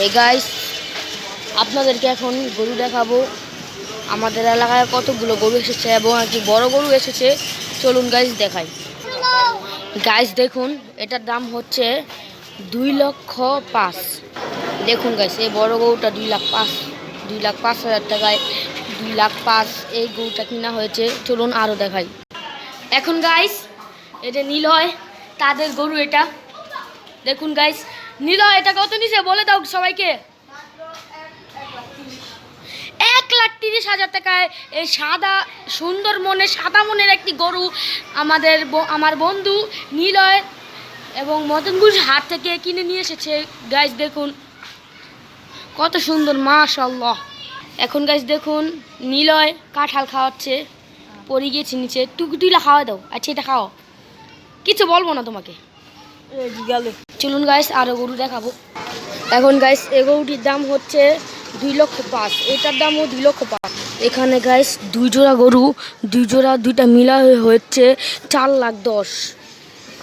এই গাইস আপনাদেরকে এখন গরু দেখাবো। আমাদের এলাকায় কতগুলো গরু এসেছে এবং একটি বড় গরু এসেছে। চলুন গাইস দেখাই। গাইস দেখুন, এটার দাম হচ্ছে 2,05,000। দেখুন গাইস, এই বড় গরুটা 2,05,000 টাকায় 2,05,000 এই গরুটা কিনা হয়েছে। চলুন আরও দেখাই। এখন গাইস এটা নিলয় তাদের গরু। এটা দেখুন গাইস, নিলয় এটা কত নিছে বলে দাও সবাইকে। 1,30,000 টাকায় এই সাদা সুন্দর সাদা মনের একটি গরু আমার বন্ধু নিলয় এবং মদনগুজ হাট থেকে কিনে নিয়ে এসেছে। গাইস দেখুন কত সুন্দর, মাশাআল্লাহ। এখন গাইস দেখুন, নিলয় কাঁঠাল খাওয়াচ্ছে, পড়ে গিয়েছে নিচে। টুকুটিলা খাওয়া দাও। আচ্ছা এটা খাও, কিছু বলবো না তোমাকে। চলুন গাইস আরও গরু দেখাবো। এখন গাইস এই গরুটির দাম হচ্ছে 2,05,000। এটার দামও 2,05,000। এখানে গাইস 2 জোড়া গরু, 2 জোড়া দুইটা মিলা হচ্ছে 4,10,000।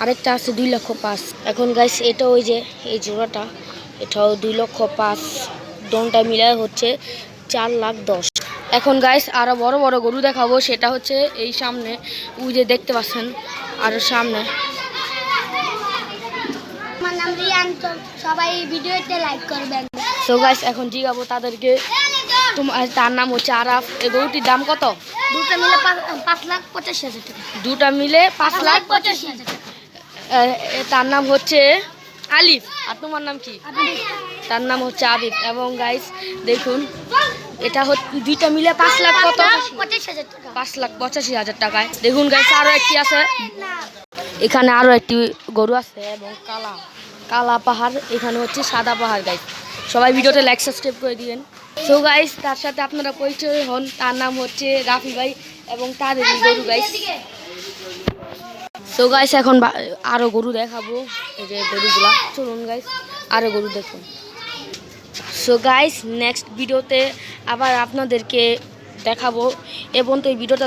আরেকটা আছে 2,05,000। এখন গাইস এটা ওই যে এই জোড়াটা, এটাও 2,05,000। দোনটা মিলায় হচ্ছে 4,10,000। এখন গাইস আরো বড় বড় গরু দেখাবো। সেটা হচ্ছে এই সামনে, ওই যে দেখতে পাচ্ছেন আরো সামনে। আমার নাম রিয়ান, সবাই ভিডিওতে লাইক করবেন। সো গাইস এখন জিগাবো তাদেরকে, তার নাম হচ্ছে আরাফ। এই গরুটির দাম কত? দুটো মিলে 5,85,000 টাকা। দুটা মিলে 5,85,000 টাকা। তার নাম হচ্ছে আলিফ। আর তোমার নাম কি? তার নাম হচ্ছে আবিব। এবং গাইস দেখুন, এটা হচ্ছে দুইটা মিলে 5,00,000 কত? 85,000 টাকা। 5,85,000 টাকায়। দেখুন গাইস আরো একটি আছে, এখানে আরো একটি গরু আছে এবং কালা পাহাড়, এখানে হচ্ছে সাদা পাহাড়। গাইস সবাই ভিডিওতে লাইক সাবস্ক্রাইব করে দিবেন। সো গাইস তার সাথে আপনারা পরিচয় হন। তার নাম হচ্ছে রাফি ভাই এবং তার গরু গাইস। সো গাইস এখন আরো গরু দেখাবো, এই যে গরুগুলা। চলুন গাইস আরো গরু দেখুন। সো গাইস নেক্সট ভিডিওতে আবার আপনাদেরকে দেখাবো। এবং তো এই ভিডিওটা